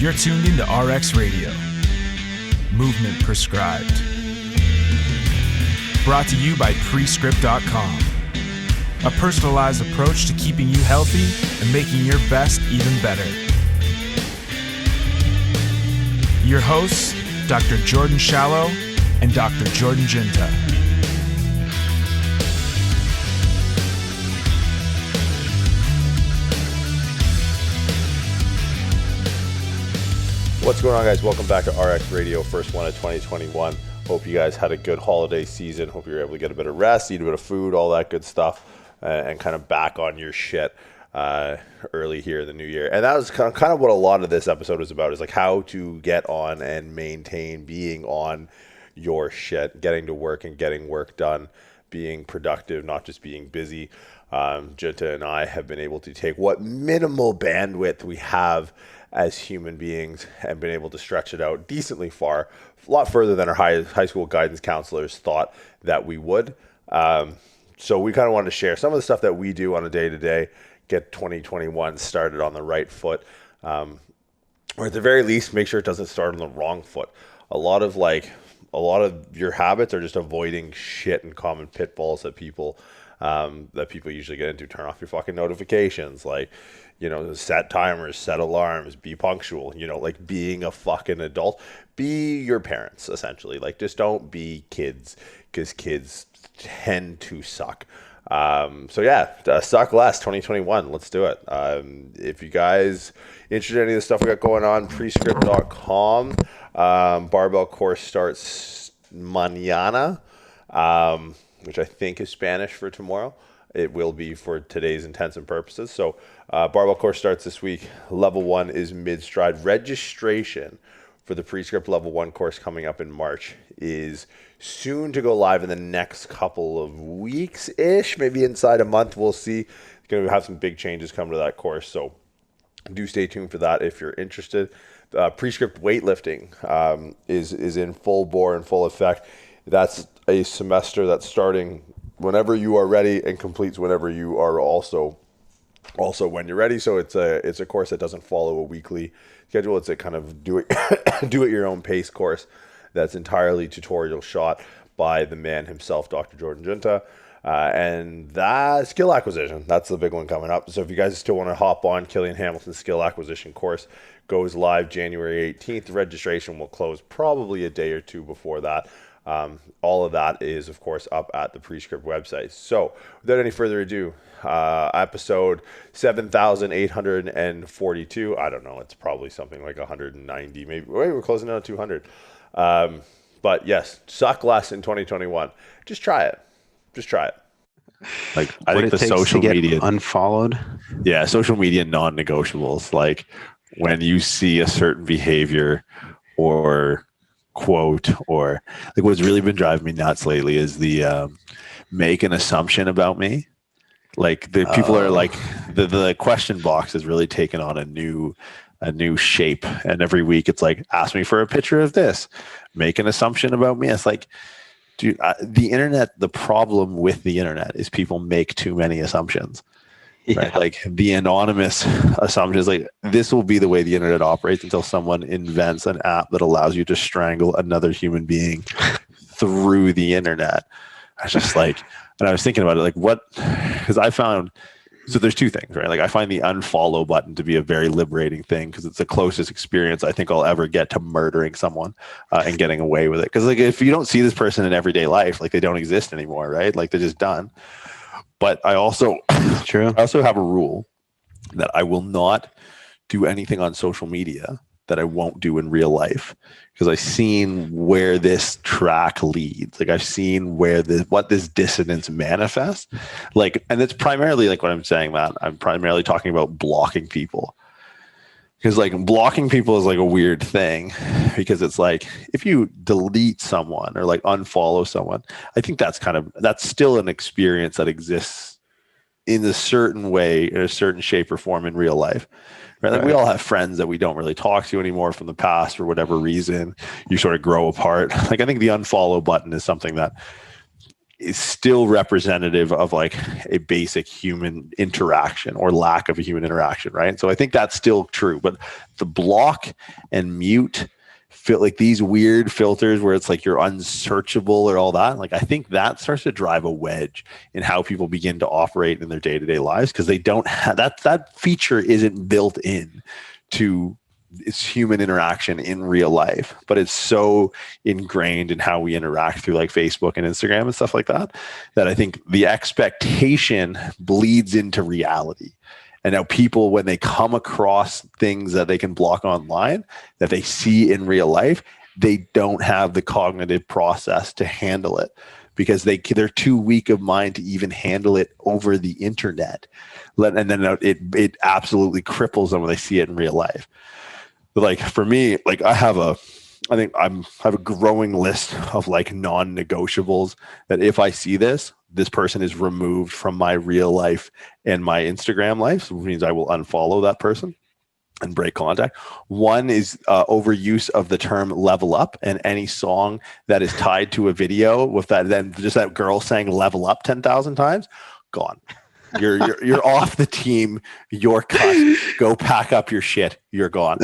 You're tuned into RX Radio. Movement prescribed. Brought to you by Prescript.com. A personalized approach to keeping you healthy and making your best even better. Your hosts, Dr. Jordan Shallow and Dr. Jordan JIUNTA. What's going on, guys? Welcome back to RX Radio, first one of 2021. Hope you guys had a good holiday season. Hope you were able to get a bit of rest, eat a bit of food, all that good stuff, and kind of back on your shit early here in the new year. And that was kind of what a lot of this episode was about, is like how to get on and maintain being on your shit, getting to work and getting work done, being productive, not just being busy. JIUNTA and I have been able to take what minimal bandwidth we have as human beings and been able to stretch it out decently far, a lot further than our high school guidance counselors thought that we would. So we kind of wanted to share some of the stuff that we do on a day-to-day, get 2021 started on the right foot, or at the very least, make sure it doesn't start on the wrong foot. A lot of your habits are just avoiding shit and common pitfalls that people usually get into. Turn off your fucking notifications, set timers, set alarms, be punctual, being a fucking adult. Be your parents, essentially. Just don't be kids, because kids tend to suck. Suck less 2021. Let's do it. If you guys interested in any of the stuff we got going on, Prescript.com. Barbell course starts mañana, which I think is Spanish for tomorrow. It will be for today's intents and purposes. So barbell course starts this week. Level 1 is mid-stride. Registration for the Prescript Level 1 course coming up in March is soon to go live in the next couple of weeks-ish, maybe inside a month. We'll see. It's going to have some big changes come to that course, so do stay tuned for that if you're interested. Prescript weightlifting is in full bore and full effect. That's a semester that's starting whenever you are ready and completes whenever you are also when you're ready. So it's a course that doesn't follow a weekly schedule. It's a kind of do it your own pace course that's entirely tutorial shot by the man himself, Dr. Jordan JIUNTA. And that skill acquisition, that's the big one coming up. So if you guys still want to hop on, Killian Hamilton's skill acquisition course goes live January 18th. The registration will close probably a day or two before that. All of that is, of course, up at the Prescript website. So without any further ado, episode 7,842. I don't know. It's probably something like 190, maybe. Wait, we're closing in on 200. But yes, suck less in 2021. Just try it. I think the social media unfollowed. Yeah, social media non-negotiables. Like when you see a certain behavior or quote, or like what's really been driving me nuts lately is the make an assumption about me. Like the people are like the question box has really taken on a new shape, and every week it's like, ask me for a picture of this, make an assumption about me. It's like, dude, the internet, the problem with the internet is people make too many assumptions. Yeah. Right? Like the anonymous assumptions, like this will be the way the internet operates until someone invents an app that allows you to strangle another human being through the internet. I was just like, and I was thinking about it, like because I found, so there's two things, right? Like I find the unfollow button to be a very liberating thing, because it's the closest experience I think I'll ever get to murdering someone and getting away with it. Because like if you don't see this person in everyday life, like they don't exist anymore, right? Like they're just done. But I also have a rule that I will not do anything on social media that I won't do in real life, because I've seen where this track leads. Like I've seen what this dissonance manifests. Like, and it's primarily like what I'm saying, Matt, I'm primarily talking about blocking people. Because like blocking people is like a weird thing, because it's like if you delete someone or like unfollow someone, I think that's still an experience that exists in a certain way, in a certain shape or form in real life. Right? Like we all have friends that we don't really talk to anymore from the past for whatever reason. You sort of grow apart. Like I think the unfollow button is something that is still representative of like a basic human interaction or lack of a human interaction, right? So I think that's still true, but the block and mute feel like these weird filters where it's like you're unsearchable or all that, like I think that starts to drive a wedge in how people begin to operate in their day-to-day lives, because they don't have that feature isn't built in to it's human interaction in real life, but it's so ingrained in how we interact through like Facebook and Instagram and stuff like that, that I think the expectation bleeds into reality. And now people, when they come across things that they can block online that they see in real life, they don't have the cognitive process to handle it, because they're too weak of mind to even handle it over the internet. And then it absolutely cripples them when they see it in real life. But like for me, like I have a growing list of like non-negotiables that if I see this person is removed from my real life and my Instagram life, which means I will unfollow that person and break contact. One is overuse of the term level up, and any song that is tied to a video with that, then just that girl saying level up 10,000 times, gone. You're off the team. You're cut. Go pack up your shit. You're gone.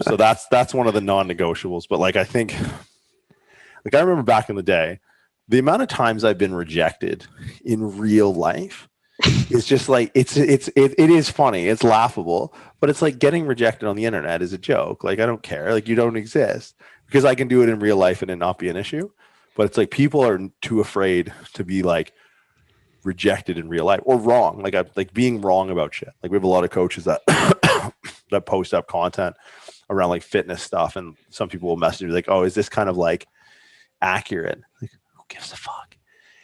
So that's one of the non-negotiables. But like I think, like I remember back in the day, the amount of times I've been rejected in real life is just like it is funny. It's laughable, but it's like getting rejected on the internet is a joke. Like I don't care. Like you don't exist, because I can do it in real life and it not be an issue. But it's like people are too afraid to be like rejected in real life or wrong, like being wrong about shit. Like we have a lot of coaches that that post up content around like fitness stuff, and some people will message me like, oh, is this kind of like accurate? Like, who gives a fuck?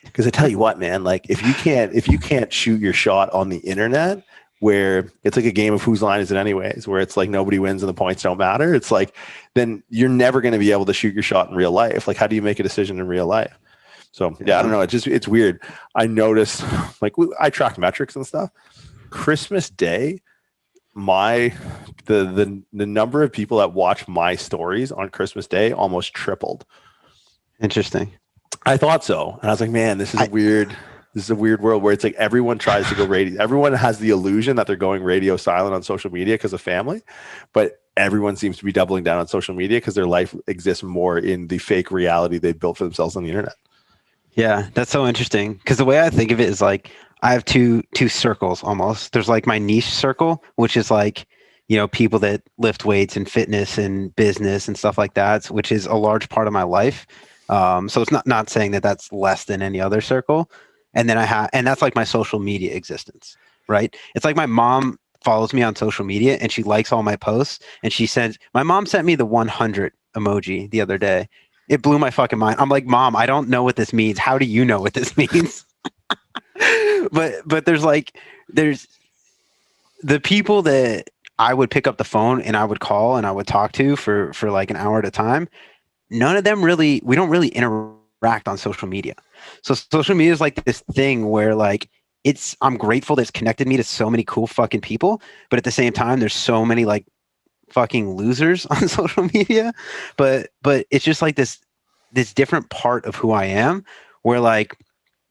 Because I tell you what, man, like if you can't shoot your shot on the internet, where it's like a game of whose line is it anyways, where it's like nobody wins and the points don't matter, it's like then you're never going to be able to shoot your shot in real life. Like how do you make a decision in real life? So yeah, I don't know. It's weird. I noticed, like I track metrics and stuff. Christmas Day, the number of people that watch my stories on Christmas Day almost tripled. Interesting. I thought so, and I was like, man, this is a weird world where it's like everyone tries to go radio. Everyone has the illusion that they're going radio silent on social media because of family, but everyone seems to be doubling down on social media because their life exists more in the fake reality they built for themselves on the internet. Yeah, that's so interesting, because the way I think of it is like I have two circles almost. There's like my niche circle, which is like, you know, people that lift weights and fitness and business and stuff like that, which is a large part of my life. So it's not saying that that's less than any other circle. And then and that's like my social media existence, right? It's like my mom follows me on social media and she likes all my posts, and my mom sent me the 100 emoji the other day. It blew my fucking mind. I'm like, Mom, I don't know what this means. How do you know what this means? but there's the people that I would pick up the phone and I would call and I would talk to for like an hour at a time. None of them we don't really interact on social media. So social media is like this thing where like I'm grateful that it's connected me to so many cool fucking people, but at the same time, there's so many like fucking losers on social media. But it's just like this different part of who I am, where like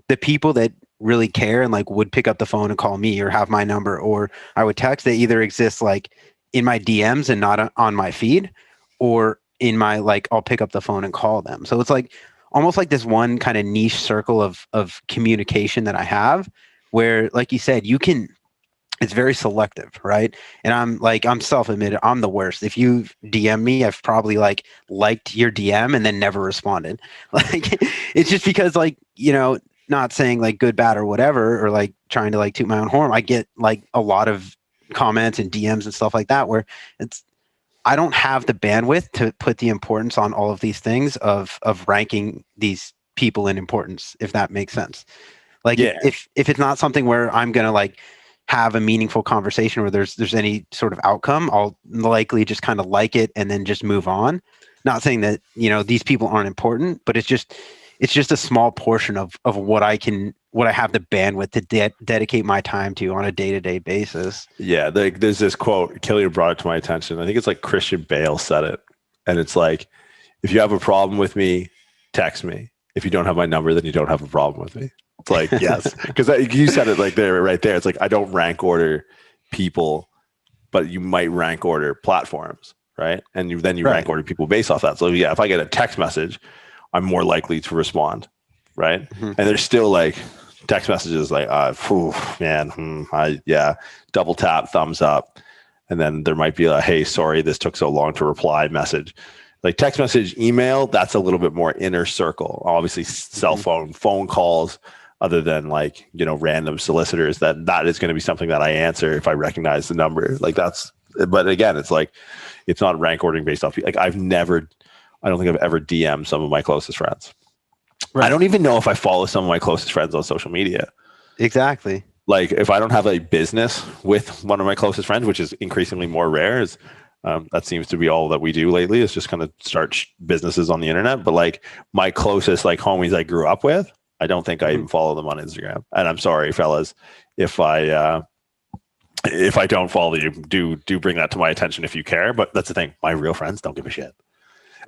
the people that really care and like would pick up the phone and call me or have my number or I would text, they either exist like in my DMs and not on my feed, or in my like I'll pick up the phone and call them. So it's like almost like this one kind of niche circle of communication that I have, where like you said, it's very selective, right? And I'm self-admitted, I'm the worst. If you DM me, I've probably like liked your DM and then never responded. Like it's just because like, you know, not saying like good, bad or whatever, or like trying to like toot my own horn. I get like a lot of comments and DMs and stuff like that where I don't have the bandwidth to put the importance on all of these things of ranking these people in importance, if that makes sense. Like if it's not something where I'm going to like have a meaningful conversation where there's any sort of outcome, I'll likely just kind of like it and then just move on. Not saying that, you know, these people aren't important, but it's just a small portion of what I have the bandwidth to dedicate my time to on a day-to-day basis. Yeah. There's this quote, Killian brought it to my attention. I think it's like Christian Bale said it. And it's like, if you have a problem with me, text me. if you don't have my number, then you don't have a problem with me. It's like, yes, because you said it like there, right there. It's like, I don't rank order people, but you might rank order platforms, right? And then you rank order people based off that. So yeah, if I get a text message, I'm more likely to respond, right? And there's still like text messages like, double tap, thumbs up. And then there might be a, hey, sorry, this took so long to reply message. Like text message, email, that's a little bit more inner circle. Obviously, cell phone calls, other than like, you know, random solicitors, that is going to be something that I answer if I recognize the number. Like that's, but again, it's like, it's not rank ordering based off. Like I don't think I've ever DM'd some of my closest friends. Right. I don't even know if I follow some of my closest friends on social media. Exactly. Like if I don't have a business with one of my closest friends, which is increasingly more rare, that seems to be all that we do lately, is just kind of start businesses on the internet. But like my closest like homies I grew up with, I don't think I even follow them on Instagram. And I'm sorry, fellas, if I don't follow you, do bring that to my attention if you care. But that's the thing, my real friends don't give a shit.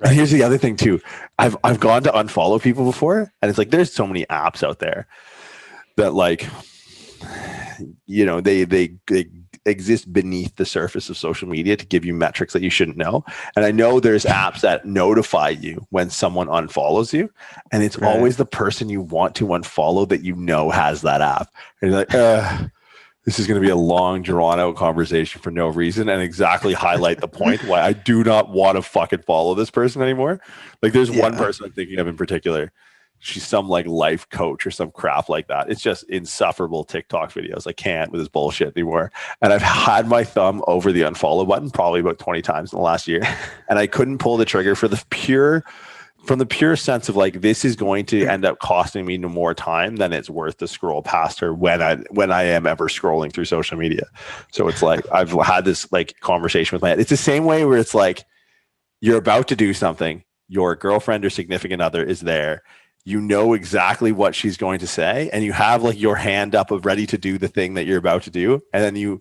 Right. And here's the other thing too. I've gone to unfollow people before, and it's like there's so many apps out there that like, you know, they exist beneath the surface of social media to give you metrics that you shouldn't know. And I know there's apps that notify you when someone unfollows you, and it's always the person you want to unfollow that you know has that app. And you're like, this is going to be a long, drawn out conversation for no reason, and exactly highlight the point why I do not want to fucking follow this person anymore. Like there's one person I'm thinking of in particular. She's some like life coach or some crap like that. It's just insufferable TikTok videos. I can't with this bullshit anymore. And I've had my thumb over the unfollow button probably about 20 times in the last year. And I couldn't pull the trigger from the pure sense of like, this is going to end up costing me no more time than it's worth to scroll past her when I am ever scrolling through social media. So it's like, I've had this like conversation with my head. It's the same way where it's like, you're about to do something. Your girlfriend or significant other is there. You know exactly what she's going to say, and you have like your hand up of ready to do the thing that you're about to do. And then you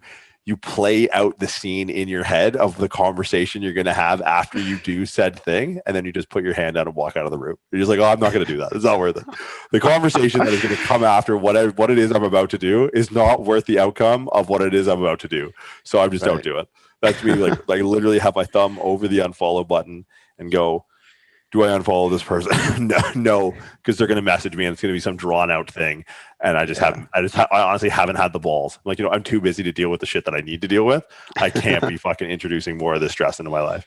play out the scene in your head of the conversation you're going to have after you do said thing. And then you just put your hand out and walk out of the room. You're just like, oh, I'm not going to do that. It's not worth it. The conversation that is going to come after what it is I'm about to do is not worth the outcome of what it is I'm about to do. So I just don't do it. That's me. Like literally have my thumb over the unfollow button and go, do I unfollow this person? No, because they're going to message me and it's going to be some drawn out thing. And I honestly haven't had the balls. Like, you know, I'm too busy to deal with the shit that I need to deal with. I can't be fucking introducing more of this stress into my life.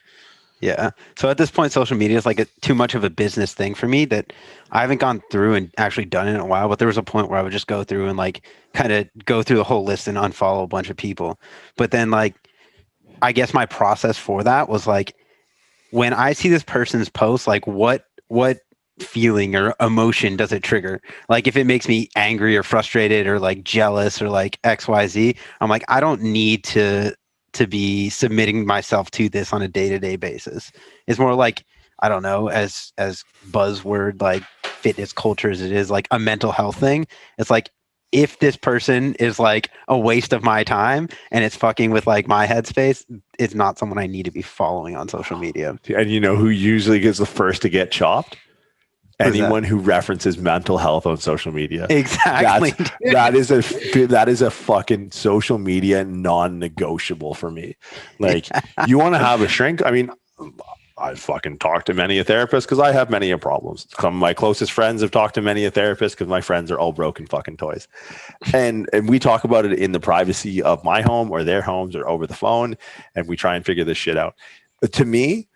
Yeah. So at this point, social media is like too much of a business thing for me that I haven't gone through and actually done it in a while. But there was a point where I would just go through and like kind of go through the whole list and unfollow a bunch of people. But then like, I guess my process for that was like, when I see this person's post, like what feeling or emotion does it trigger? Like if it makes me angry or frustrated or like jealous or like XYZ, I'm like, I don't need to be submitting myself to this on a day-to-day basis. It's more like, I don't know, as buzzword like fitness culture as it is, like a mental health thing. It's like, if this person is like a waste of my time and it's fucking with like my headspace, it's not someone I need to be following on social media. And you know who usually gets the first to get chopped? Anyone who references mental health on social media. Exactly. That is a fucking social media non-negotiable for me. Like, you want to have a shrink? I mean, I've fucking talked to many a therapist because I have many a problems. Some of my closest friends have talked to many a therapist because my friends are all broken fucking toys. And we talk about it in the privacy of my home or their homes or over the phone. And we try and figure this shit out. But to me,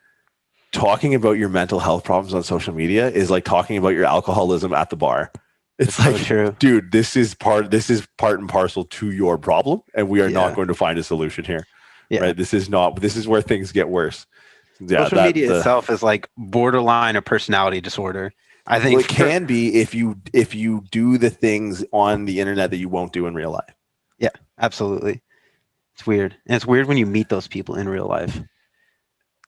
talking about your mental health problems on social media is like talking about your alcoholism at the bar. It's like, so true. Dude, this is part and parcel to your problem. And we are not going to find a solution here. Yeah. Right. This is where things get worse. Yeah, social media itself is like borderline a personality disorder. I think it can be if you do the things on the internet that you won't do in real life. Yeah, absolutely. It's weird. And it's weird when you meet those people in real life.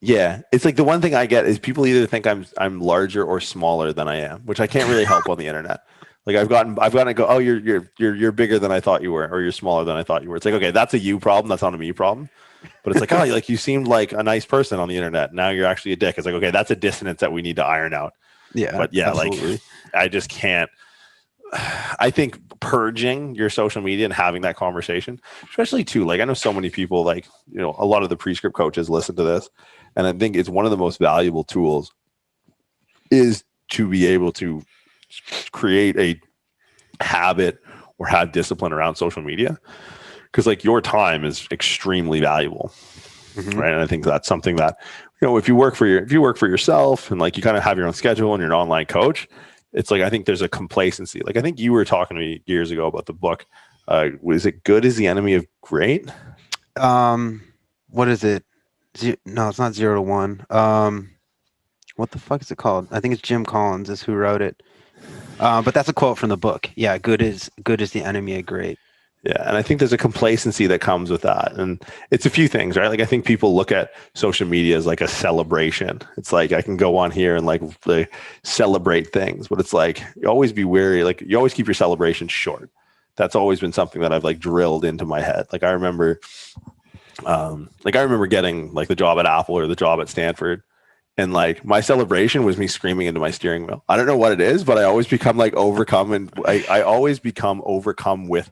Yeah. It's like the one thing I get is people either think I'm larger or smaller than I am, which I can't really help on the internet. Like I've gotten to go, oh, you're bigger than I thought you were, or you're smaller than I thought you were. It's like, okay, that's a you problem. That's not a me problem. But it's like, oh, you seemed like a nice person on the internet. Now you're actually a dick. It's like, okay, that's a dissonance that we need to iron out. Yeah. But yeah, absolutely. like I just can't. I think purging your social media and having that conversation, especially too, like I know so many people, like, you know, a lot of the pre-script coaches listen to this, and I think it's one of the most valuable tools is to be able to create a habit or have discipline around social media, because like your time is extremely valuable. Right. And I think that's something that, you know, if you work for yourself and like you kind of have your own schedule and you're an online coach, it's like, I think there's a complacency. Like I think you were talking to me years ago about the book. Was it Good is the Enemy of Great? What is it? No, it's not 0 to 1. What the fuck is it called? I think it's Jim Collins is who wrote it. But that's a quote from the book. Yeah, good is the enemy of great. Yeah, and I think there's a complacency that comes with that. And it's a few things, right? Like I think people look at social media as like a celebration. It's like I can go on here and like celebrate things, but it's like you always be wary. Like you always keep your celebration short. That's always been something that I've like drilled into my head. Like I remember getting like the job at Apple or the job at Stanford. And like my celebration was me screaming into my steering wheel. I don't know what it is, but I always become like overcome, and I always become overcome with.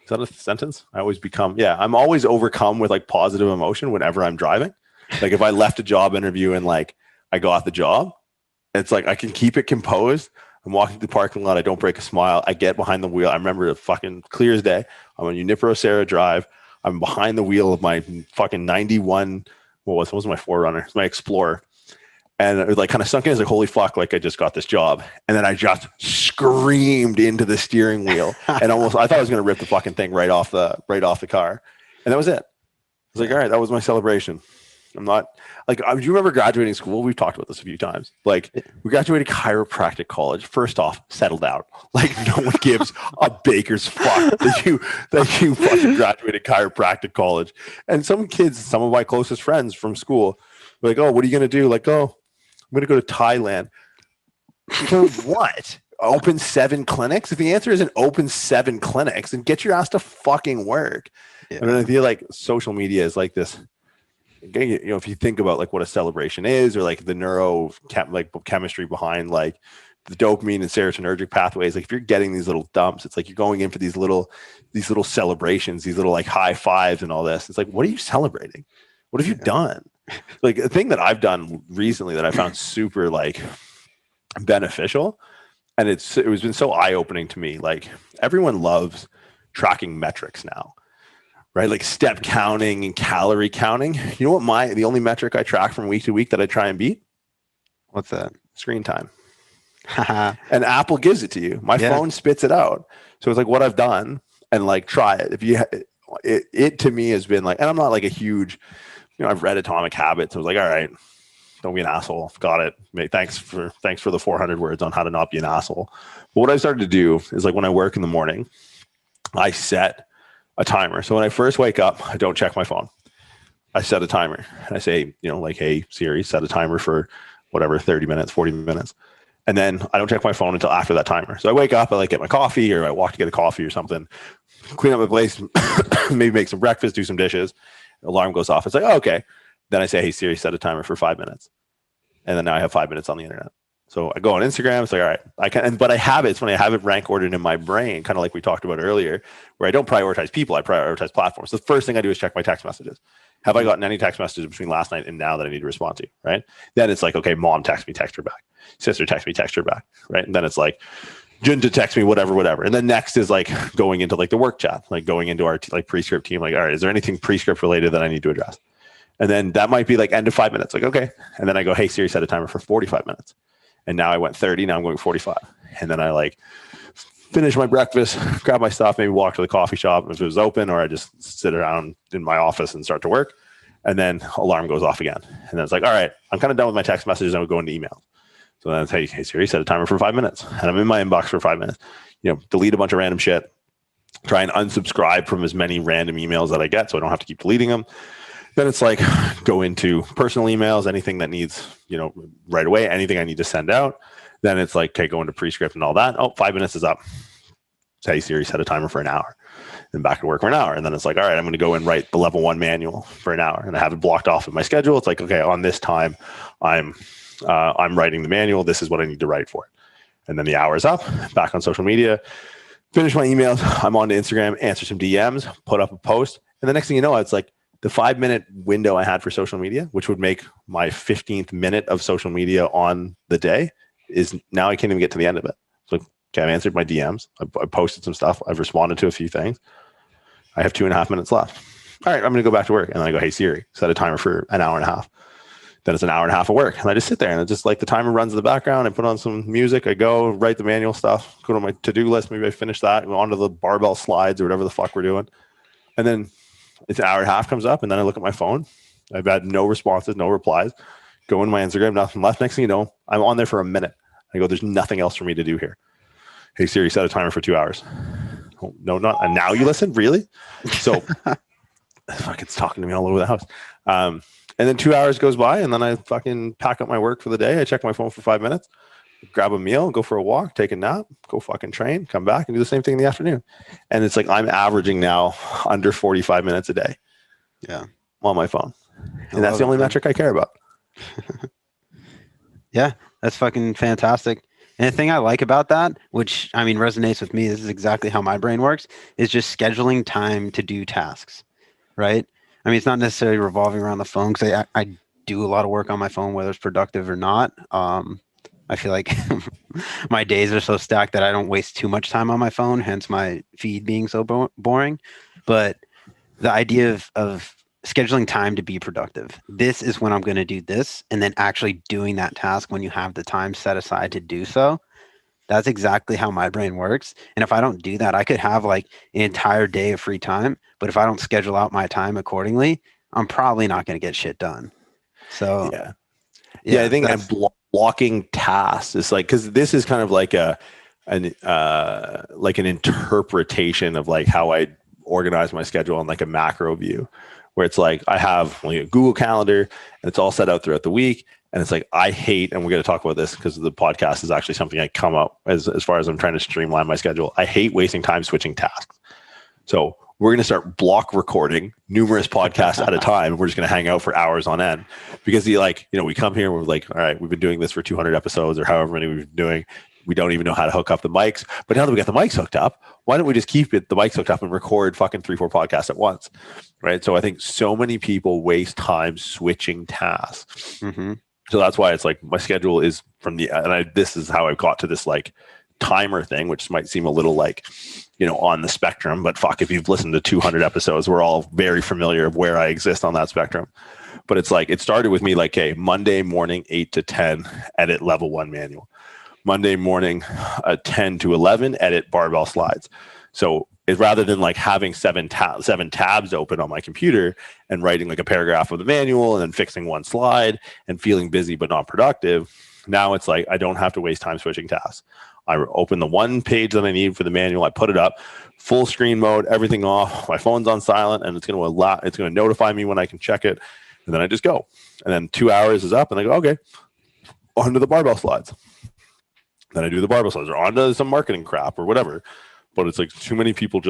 Is that a sentence? I'm always overcome with like positive emotion whenever I'm driving. Like if I left a job interview and like I got the job, it's like I can keep it composed. I'm walking through the parking lot. I don't break a smile. I get behind the wheel. I remember it fucking clear as day. I'm on Junipero Serra Drive. I'm behind the wheel of my fucking 91. What was my 4Runner? It's my Explorer. And it was like kind of sunk in. It's like, holy fuck, like I just got this job. And then I just screamed into the steering wheel and I thought I was going to rip the fucking thing right off the car. And that was it. I was like, all right, that was my celebration. I'm not like, do you remember graduating school? We've talked about this a few times. Like we graduated chiropractic college. First off, settled out. Like no one gives a baker's fuck that you fucking graduated chiropractic college. And some kids, some of my closest friends from school, were like, oh, what are you going to do? Like, oh, I'm going to go to Thailand. For what? Open 7 clinics? If the answer isn't open 7 clinics, then get your ass to fucking work. Yeah. I mean, I feel like social media is like this. You know, if you think about like what a celebration is, or like the chemistry behind like the dopamine and serotonergic pathways, like if you're getting these little dumps, it's like you're going in for these little celebrations, these little like high fives and all this. It's like, what are you celebrating? What have you done? Like a thing that I've done recently that I found super like beneficial, and it was been so eye-opening to me. Like everyone loves tracking metrics now, right? Like step counting and calorie counting. You know what the only metric I track from week to week that I try and beat? What's that? Screen time. And Apple gives it to you. My phone spits it out. So it's like what I've done, and like try it. If you it to me has been like, and I'm not like a huge, you know, I've read Atomic Habits. I was like, all right, don't be an asshole. Got it. Thanks for the 400 words on how to not be an asshole. But what I started to do is like when I work in the morning, I set a timer. So when I first wake up, I don't check my phone. I set a timer and I say, you know, like, hey, Siri, set a timer for whatever, 30 minutes, 40 minutes. And then I don't check my phone until after that timer. So I wake up, I like get my coffee, or I walk to get a coffee or something, clean up my place, maybe make some breakfast, do some dishes. Alarm goes off. It's like, oh, okay. Then I say, hey, Siri, set a timer for 5 minutes. And then now I have 5 minutes on the internet. So I go on Instagram. It's like, all right, but I have it. It's when I have it rank ordered in my brain, kind of like we talked about earlier, where I don't prioritize people. I prioritize platforms. So the first thing I do is check my text messages. Have I gotten any text messages between last night and now that I need to respond to? Right. Then it's like, okay, mom text me, text her back. Sister text me, text her back. Right. And then it's like, JIUNTA text me, whatever. And then next is like going into like the work chat, like going into our like pre-script team. Like, all right, is there anything pre-script related that I need to address? And then that might be like end of 5 minutes. Like, okay. And then I go, hey, Siri, set a timer for 45 minutes. And now I went 30. Now I'm going 45. And then I like finish my breakfast, grab my stuff, maybe walk to the coffee shop if it was open, or I just sit around in my office and start to work. And then alarm goes off again. And then it's like, all right, I'm kind of done with my text messages. I would go into email. So then it's, hey, Siri, set a timer for 5 minutes. And I'm in my inbox for 5 minutes. You know, delete a bunch of random shit. Try and unsubscribe from as many random emails that I get so I don't have to keep deleting them. Then it's like go into personal emails, anything that needs, you know, right away, anything I need to send out. Then it's like, okay, go into pre-script and all that. Oh, 5 minutes is up. Hey, Siri, set a timer for an hour. then back to work for an hour. And then it's like, all right, I'm going to go and write the level 1 manual for an hour, and I have it blocked off in my schedule. It's like, okay, on this time, I'm writing the manual. This is what I need to write for it. And then the hour is up, back on social media, finish my emails. I'm on to Instagram, answer some DMs, put up a post. And the next thing you know, it's like the 5-minute window I had for social media, which would make my 15th minute of social media on the day, is now I can't even get to the end of it. So, okay, I've answered my DMs. I posted some stuff. I've responded to a few things. I have 2.5 minutes left. All right, I'm going to go back to work. And then I go, hey, Siri, set a timer for an hour and a half. Then it's an hour and a half of work. And I just sit there and it's just like the timer runs in the background. I put on some music. I go write the manual stuff, go to my to-do list. Maybe I finish that, go onto the barbell slides or whatever the fuck we're doing. And then it's an hour and a half comes up. And then I look at my phone. I've had no responses, no replies. Go in my Instagram, nothing left. Next thing you know, I'm on there for a minute. I go, there's nothing else for me to do here. Hey, Siri, set a timer for 2 hours. Oh, no, not. And now you listen? Really? So fuck, it's talking to me all over the house. And then 2 hours goes by, and then I fucking pack up my work for the day. I check my phone for 5 minutes, grab a meal, go for a walk, take a nap, go fucking train, come back and do the same thing in the afternoon. And it's like I'm averaging now under 45 minutes a day. Yeah. On my phone. And that's the only metric I care about. Yeah, that's fucking fantastic. And the thing I like about that, which I mean resonates with me, this is exactly how my brain works, is just scheduling time to do tasks, right? I mean, it's not necessarily revolving around the phone, because I do a lot of work on my phone, whether it's productive or not. I feel like my days are so stacked that I don't waste too much time on my phone, hence my feed being so boring. But the idea of scheduling time to be productive, this is when I'm going to do this, and then actually doing that task when you have the time set aside to do so. That's exactly how my brain works. And if I don't do that, I could have like an entire day of free time, but if I don't schedule out my time accordingly, I'm probably not going to get shit done. So yeah, I think I'm blocking tasks. It's like, because this is kind of like an interpretation of like how I organize my schedule on like a macro view, where it's like I have a Google Calendar and it's all set out throughout the week. And it's like, I hate, and we're going to talk about this because the podcast is actually something I come up as far as I'm trying to streamline my schedule. I hate wasting time switching tasks. So we're going to start block recording numerous podcasts at a time. And we're just going to hang out for hours on end, because we come here and we're like, all right, we've been doing this for 200 episodes or however many we've been doing. We don't even know how to hook up the mics. But now that we got the mics hooked up, why don't we just keep the mics hooked up and record fucking 3-4 podcasts at once? Right. So I think so many people waste time switching tasks. Mm-hmm. So that's why it's like my schedule is this is how I got to this like timer thing, which might seem a little like, on the spectrum, but fuck, if you've listened to 200 episodes, we're all very familiar of where I exist on that spectrum. But it's like, it started with me like, hey, Monday morning, 8 to 10, edit level 1 manual. Monday morning, 10 to 11, edit barbell slides. So rather than like having seven tabs open on my computer and writing like a paragraph of the manual and then fixing one slide and feeling busy but not productive, now it's like I don't have to waste time switching tasks. I open the one page that I need for the manual. I put it up, full screen mode, everything off. My phone's on silent, and it's going to notify me when I can check it, and then I just go. And then 2 hours is up, and I go, okay, on to the barbell slides. Then I do the barbell slides, or onto some marketing crap or whatever. But it's like too many people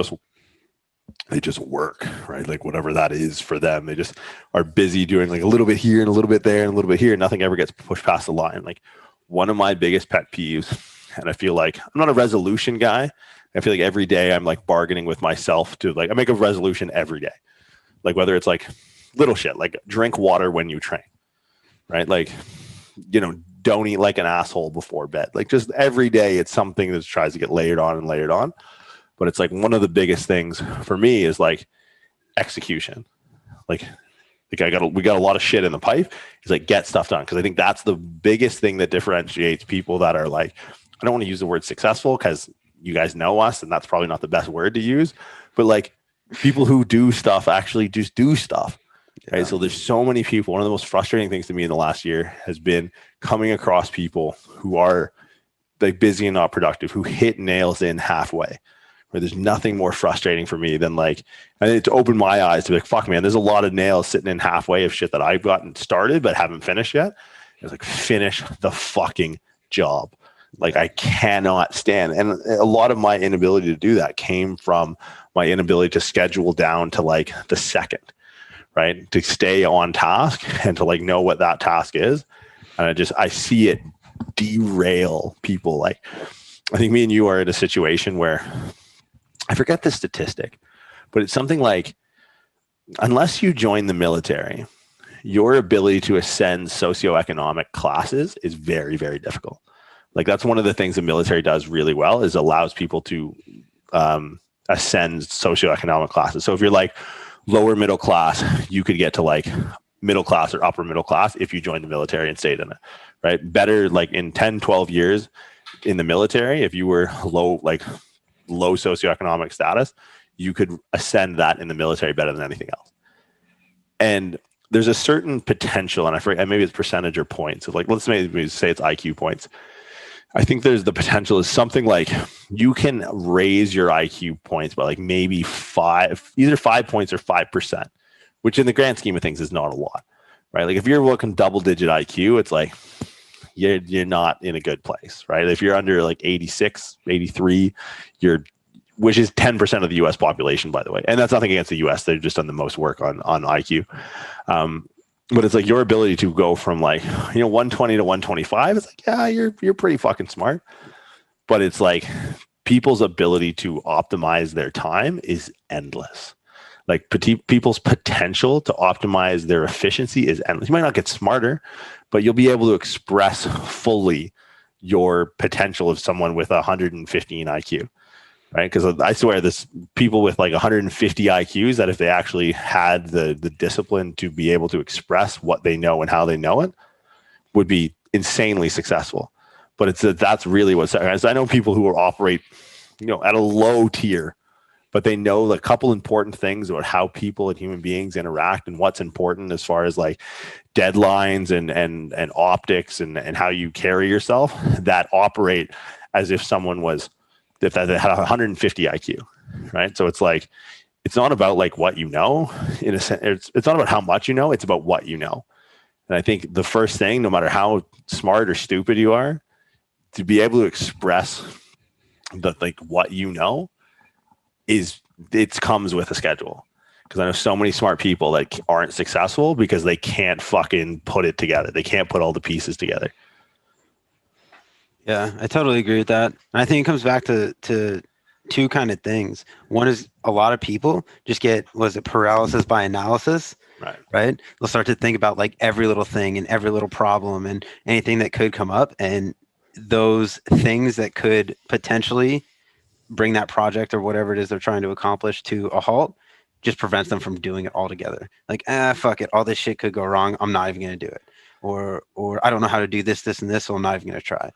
they just work, right? Like whatever that is for them, they just are busy doing like a little bit here and a little bit there and a little bit here. Nothing ever gets pushed past the line. Like one of my biggest pet peeves, and I feel like I'm not a resolution guy. I feel like every day I'm like bargaining with myself to like, I make a resolution every day. Like whether it's like little shit, like drink water when you train, right? Like, don't eat like an asshole before bed. Like just every day it's something that tries to get layered on and layered on. But it's like one of the biggest things for me is like execution. Like we got a lot of shit in the pipe. It's like, get stuff done. Cause I think that's the biggest thing that differentiates people that are like, I don't want to use the word successful because you guys know us and that's probably not the best word to use, but like people who do stuff actually just do stuff. Yeah. Right. So there's so many people. One of the most frustrating things to me in the last year has been coming across people who are like busy and not productive, who hit nails in halfway. Where there's nothing more frustrating for me than like, I need to open my eyes to be like, fuck man, there's a lot of nails sitting in halfway of shit that I've gotten started but haven't finished yet. It's like, finish the fucking job. Like I cannot stand, and a lot of my inability to do that came from my inability to schedule down to like the second, right? To stay on task and to like know what that task is. And I see it derail people. Like I think me and you are in a situation where I forget the statistic, but it's something like, unless you join the military, your ability to ascend socioeconomic classes is very, very difficult. Like that's one of the things the military does really well, is allows people to ascend socioeconomic classes. So if you're like lower middle class, you could get to like middle class or upper middle class if you join the military and stayed in it, right? Better like in 10, 12 years in the military, if you were low socioeconomic status, you could ascend that in the military better than anything else. And there's a certain potential, and I forget, maybe it's percentage or points of like, let's maybe say it's IQ points. I think there's the potential is something like you can raise your IQ points by like maybe either 5 points or 5%, which in the grand scheme of things is not a lot, right? Like if you're looking double digit IQ, it's like you're not in a good place, right? If you're under like 86, 83, which is 10% of the US population, by the way. And that's nothing against the US. They've just done the most work on IQ. But it's like your ability to go from like, 120 to 125. It's like, yeah, you're pretty fucking smart. But it's like people's ability to optimize their time is endless. Like people's potential to optimize their efficiency is endless. You might not get smarter, but you'll be able to express fully your potential of someone with 115 IQ. Right, because I swear, this people with like 150 IQs that if they actually had the discipline to be able to express what they know and how they know it, would be insanely successful. But that's really what's. I know people who operate, at a low tier, but they know a couple important things about how people and human beings interact and what's important as far as like deadlines and optics and how you carry yourself, that operate as if someone was. If they had 150 IQ, right? So it's like, it's not about like what you know, in a sense. It's not about how much you know. It's about what you know. And I think the first thing, no matter how smart or stupid you are, to be able to express what you know it comes with a schedule. Because I know so many smart people that aren't successful because they can't fucking put it together. They can't put all the pieces together. Yeah, I totally agree with that. And I think it comes back to two kind of things. One is a lot of people just get, paralysis by analysis, right? They'll start to think about like every little thing and every little problem and anything that could come up. And those things that could potentially bring that project or whatever it is they're trying to accomplish to a halt just prevents them from doing it altogether. Like, fuck it. All this shit could go wrong. I'm not even going to do it. Or I don't know how to do this, and this, so I'm not even going to try.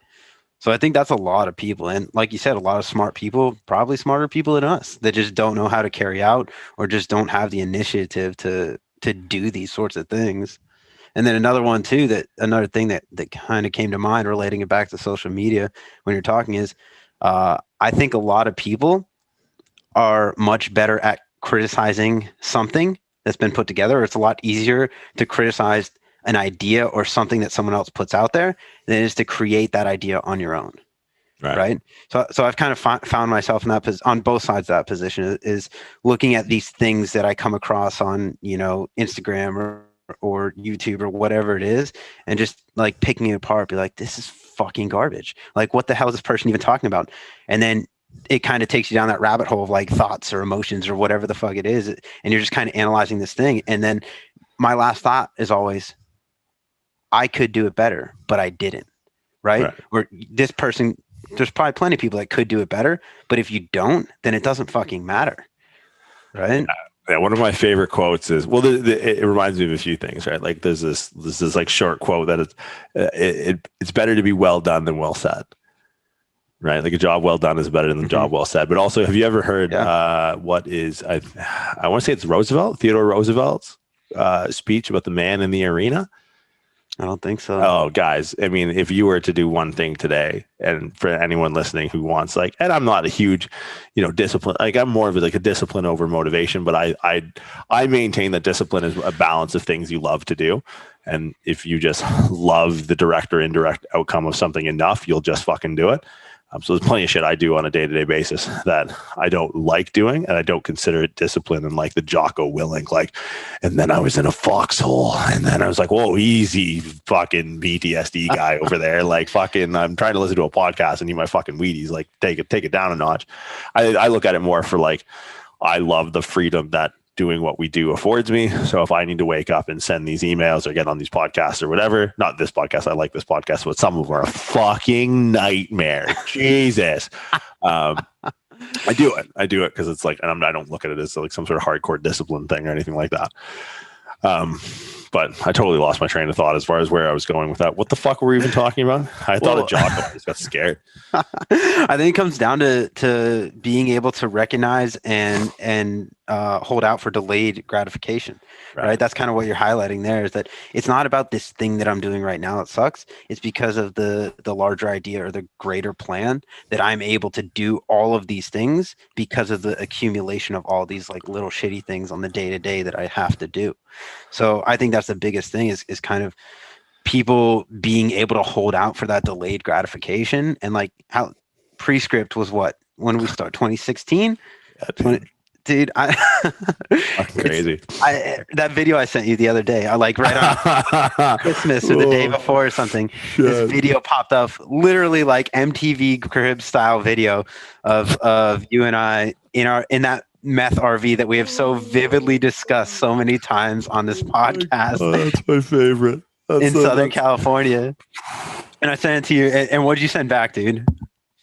So I think that's a lot of people. And like you said, a lot of smart people, probably smarter people than us, that just don't know how to carry out or just don't have the initiative to do these sorts of things. And then another thing that kind of came to mind relating it back to social media when you're talking is I think a lot of people are much better at criticizing something that's been put together. It's a lot easier to criticize an idea or something that someone else puts out there than it is to create that idea on your own. Right. So I've kind of found myself in that on both sides of that position is looking at these things that I come across on, Instagram or YouTube or whatever it is, and just like picking it apart, be like, this is fucking garbage. Like, what the hell is this person even talking about? And then it kind of takes you down that rabbit hole of like thoughts or emotions or whatever the fuck it is. And you're just kind of analyzing this thing. And then my last thought is always, I could do it better, but I didn't. Right. Or this person, there's probably plenty of people that could do it better, but if you don't, then it doesn't fucking matter. Right. Yeah. One of my favorite quotes is, it reminds me of a few things, right? Like there's this like short quote that it's better to be well done than well said. Right. Like a job well done is better than a job well said. But also, have you ever heard what is, I want to say it's Theodore Roosevelt's speech about the man in the arena? I don't think so. Oh, guys, I mean, if you were to do one thing today, and for anyone listening who wants, like, and I'm not a huge, discipline, like I'm more of like a discipline over motivation, but I maintain that discipline is a balance of things you love to do. And if you just love the direct or indirect outcome of something enough, you'll just fucking do it. So there's plenty of shit I do on a day-to-day basis that I don't like doing, and I don't consider it discipline. And like the Jocko Willink, like, and then I was in a foxhole, and then I was like, whoa, easy, fucking PTSD guy over there. Like, fucking, I'm trying to listen to a podcast and eat my fucking Wheaties. Like, take it down a notch. I look at it more for like, I love the freedom that doing what we do affords me. So if I need to wake up and send these emails or get on these podcasts or whatever, not this podcast, I like this podcast, but some of them are a fucking nightmare. Jesus. I do it because it's like, and I don't look at it as like some sort of hardcore discipline thing or anything like that. But I totally lost my train of thought as far as where I was going with that. What the fuck were we even talking about? I thought of Jocko. I just got scared. I think it comes down to being able to recognize and hold out for delayed gratification, right? That's kind of what you're highlighting there, is that it's not about this thing that I'm doing right now that sucks. It's because of the larger idea or the greater plan that I'm able to do all of these things because of the accumulation of all these like little shitty things on the day to day that I have to do. So I think that's the biggest thing is kind of people being able to hold out for that delayed gratification. And like how Prescript was what, when we start 2016? Yeah, dude, crazy. That video I sent you the other day, I like right on Christmas or the day before or something. Shit. This video popped up, literally like MTV Crib style video of you and I in that meth RV that we have so vividly discussed so many times on this podcast. Oh, that's my favorite. In Southern California. And I sent it to you. And what did you send back, dude?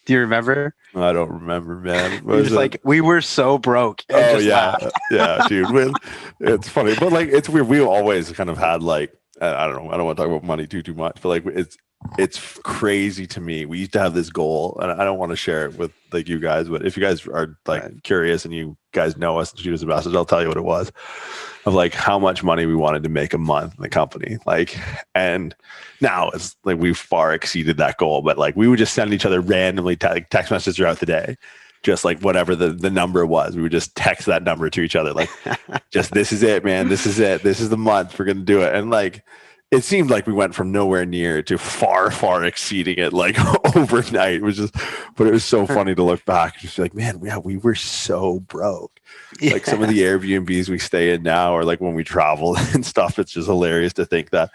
Do you remember? I don't remember, man. Just like, we were so broke. Oh, yeah. Yeah, dude. It's funny. But like, it's weird. We always kind of had like, I don't know. I don't want to talk about money too much. But like, it's crazy to me. We used to have this goal, and I don't want to share it with like you guys, but if you guys are like curious and you guys know us and shoot us a message, I'll tell you what it was, of like how much money we wanted to make a month in the company. Like, and now it's like we've far exceeded that goal, but like we would just send each other randomly text messages throughout the day, just like whatever the number was. We would just text that number to each other, like, just, this is it, man. This is it. This is the month we're going to do it. And like, it seemed like we went from nowhere near to far, far exceeding it like overnight. It was just, but it was so funny to look back. Just like, man, we were so broke. Yeah. Like some of the Airbnbs we stay in now, or like when we travel and stuff, it's just hilarious to think that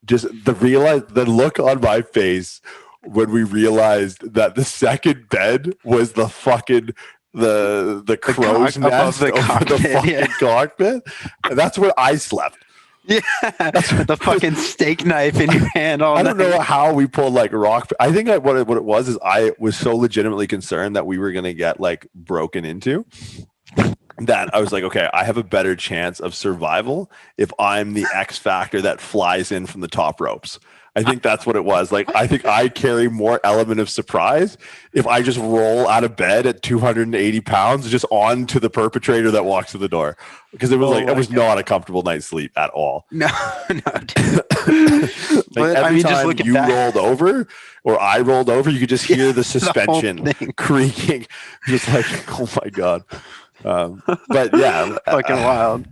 just the look on my face when we realized that the second bed was the fucking the crow's nest over the fucking cockpit. And that's where I slept. Yeah, the fucking steak knife in your hand all I don't know how we pulled like rock. I think what it was is I was so legitimately concerned that we were going to get like broken into that I was like, okay, I have a better chance of survival if I'm the X factor that flies in from the top ropes. I think that's what it was. Like, I think I carry more element of surprise if I just roll out of bed at 280 pounds just onto the perpetrator that walks through the door. Because it was it was not a comfortable night's sleep at all. No. Like every time just look at you rolled over or I rolled over, you could just hear the suspension creaking. Just like, oh my God. But yeah. Fucking wild.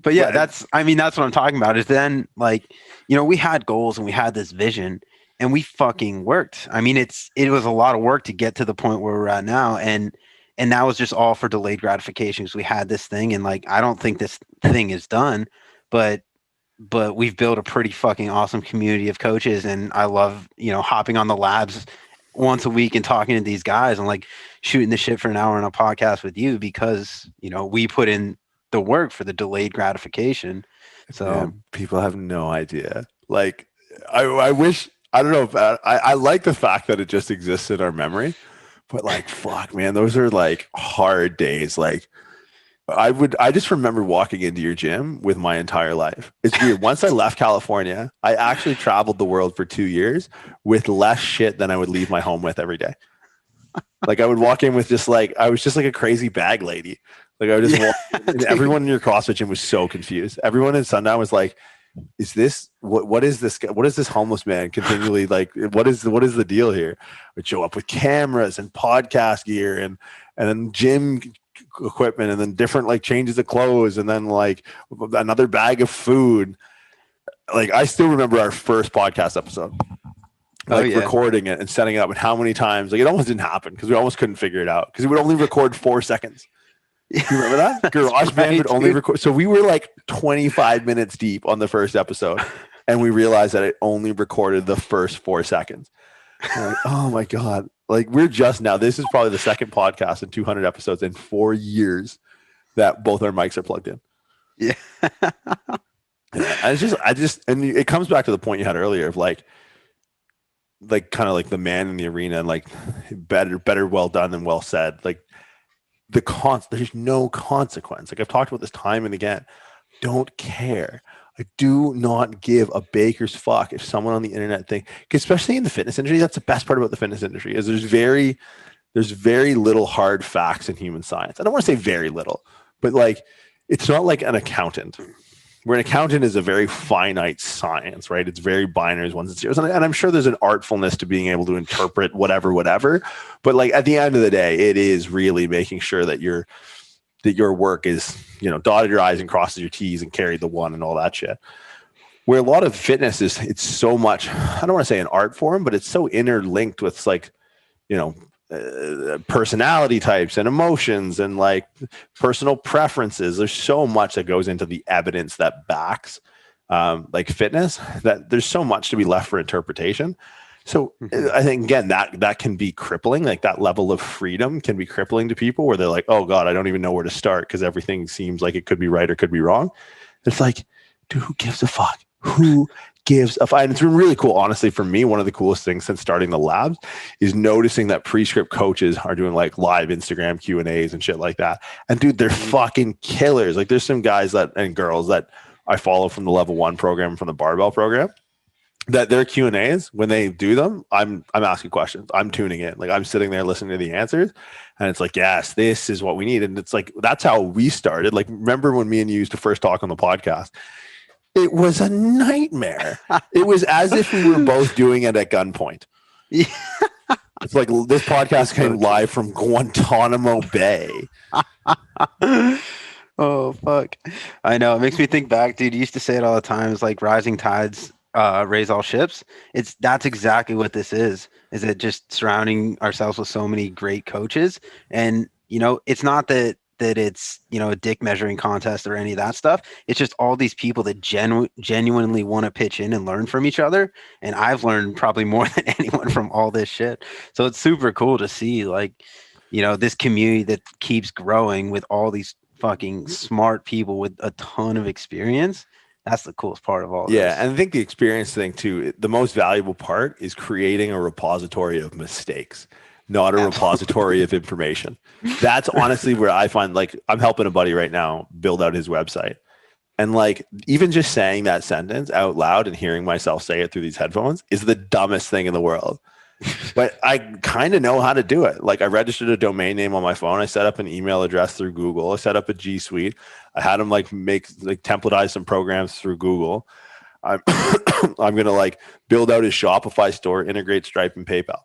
But yeah, that's what I'm talking about is then like, we had goals and we had this vision and we fucking worked. I mean, it was a lot of work to get to the point where we're at now. And that was just all for delayed gratification because we had this thing. And like, I don't think this thing is done, but we've built a pretty fucking awesome community of coaches. And I love, hopping on the labs once a week and talking to these guys and like shooting the shit for an hour on a podcast with you because, we put in the work for the delayed gratification. So man, people have no idea. Like I wish, I don't know if I like the fact that it just exists in our memory, but like, fuck man, those are like hard days. Like I just remember walking into your gym with my entire life. It's weird. Once I left California, I actually traveled the world for 2 years with less shit than I would leave my home with every day. Like I would walk in with I was just like a crazy bag lady. Like I would just walk, and everyone in your CrossFit gym was so confused. Everyone in Sundown was like, is this what is this guy? What is this homeless man continually like? What is the deal here? Would show up with cameras and podcast gear and then gym equipment and then different like changes of clothes and then like another bag of food. Like I still remember our first podcast episode, like recording it and setting it up, and how many times like it almost didn't happen because we almost couldn't figure it out because it would only record 4 seconds. You remember that? GarageBand would only record. So we were like 25 minutes deep on the first episode, and we realized that it only recorded the first 4 seconds. Like, oh my God. Like we're just now, this is probably the second podcast in 200 episodes in 4 years that both our mics are plugged in. Yeah. And and it comes back to the point you had earlier of like kind of like the man in the arena and like better well done than well said. Like there's no consequence. Like I've talked about this time and again. Don't care. I do not give a baker's fuck if someone on the internet especially in the fitness industry, that's the best part about the fitness industry is there's very little hard facts in human science. I don't want to say very little, but like it's not like an accountant. Where an accountant is a very finite science, right? It's very binary, ones and zeros. And I'm sure there's an artfulness to being able to interpret whatever. But like at the end of the day, it is really making sure that your work is, dotted your I's and crosses your T's and carried the one and all that shit. Where a lot of fitness it's so much, I don't want to say an art form, but it's so interlinked with like, personality types and emotions and like personal preferences. There's so much that goes into the evidence that backs like fitness that there's so much to be left for interpretation. So I think again that can be crippling. Like that level of freedom can be crippling to people where they're like, oh God, I don't even know where to start because everything seems like it could be right or could be wrong. It's like, dude, who gives a fuck? Who gives a fuck? And it's been really cool, honestly, for me. One of the coolest things since starting the labs is noticing that Prescript coaches are doing like live Instagram Q&As and shit like that. And dude, they're fucking killers. Like there's some guys and girls that I follow from the level 1 program, from the barbell program, that their Q&As, when they do them, I'm asking questions. I'm tuning in. Like I'm sitting there listening to the answers. And it's like, yes, this is what we need. And it's like, that's how we started. Like, remember when me and you used to first talk on the podcast? It was a nightmare. It was as if we were both doing it at gunpoint. Yeah. It's like this podcast came live from Guantanamo Bay. Oh, fuck. I know. It makes me think back, dude. You used to say it all the time. It's like rising tides raise all ships. That's exactly what this is it just surrounding ourselves with so many great coaches. And, it's not that it's, a dick measuring contest or any of that stuff. It's just all these people that genuinely want to pitch in and learn from each other. And I've learned probably more than anyone from all this shit. So it's super cool to see like, this community that keeps growing with all these fucking smart people with a ton of experience. That's the coolest part of all this. Yeah, and I think the experience thing too, the most valuable part is creating a repository of mistakes, not a repository of information. That's honestly where I find, like, I'm helping a buddy right now build out his website. And like, even just saying that sentence out loud and hearing myself say it through these headphones is the dumbest thing in the world. But I kind of know how to do it. Like I registered a domain name on my phone. I set up an email address through Google. I set up a G Suite. I had him like templatize some programs through Google. I'm going to like build out his Shopify store, integrate Stripe and PayPal.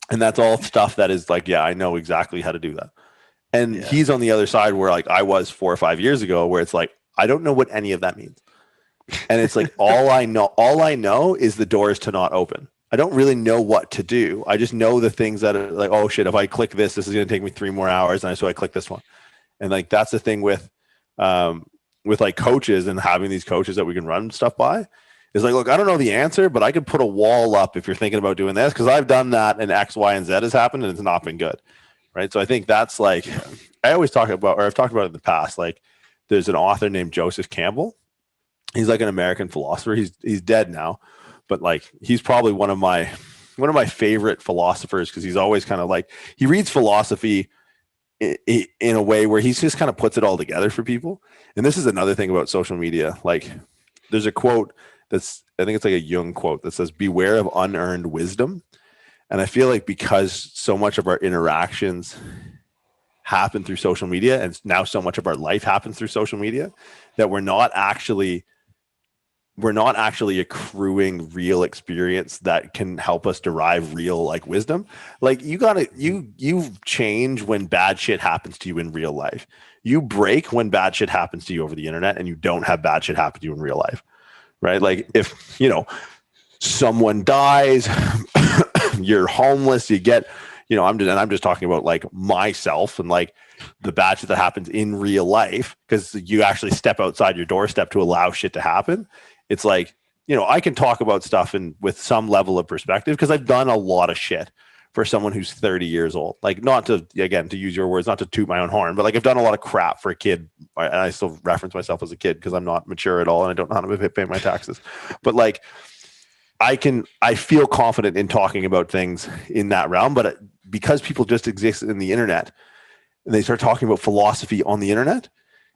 And that's all stuff that is like, yeah, I know exactly how to do that. And he's on the other side where like I was 4 or 5 years ago, where it's like, I don't know what any of that means. And it's like, all I know is the doors to not open. I don't really know what to do. I just know the things that are like, oh shit, if I click this is going to take me 3 more hours. And so I click this one. And like, that's the thing with like coaches and having these coaches that we can run stuff by is like, look, I don't know the answer, but I could put a wall up if you're thinking about doing this. Cause I've done that and X, Y, and Z has happened and it's not been good. Right. So I think that's like, I always talk about, or I've talked about it in the past, like there's an author named Joseph Campbell. He's like an American philosopher. He's dead now, but like, he's probably one of my favorite philosophers. Cause he's always kind of like, he reads philosophy in a way where he's just kind of puts it all together for people. And this is another thing about social media. Like there's a quote I think it's like a Jung quote that says, beware of unearned wisdom. And I feel like because so much of our interactions happen through social media and now so much of our life happens through social media that we're not actually we're not actually accruing real experience that can help us derive real like wisdom. Like you change when bad shit happens to you in real life. You break when bad shit happens to you over the internet, and you don't have bad shit happen to you in real life, right? Like if, someone dies, you're homeless, you get, I'm just talking about like myself and like the bad shit that happens in real life, because you actually step outside your doorstep to allow shit to happen. It's like, I can talk about stuff and with some level of perspective because I've done a lot of shit for someone who's 30 years old. Like, not to, again, to use your words, not to toot my own horn, but like I've done a lot of crap for a kid. And I still reference myself as a kid because I'm not mature at all and I don't know how to pay my taxes. But like, I feel confident in talking about things in that realm, but because people just exist in the internet and they start talking about philosophy on the internet,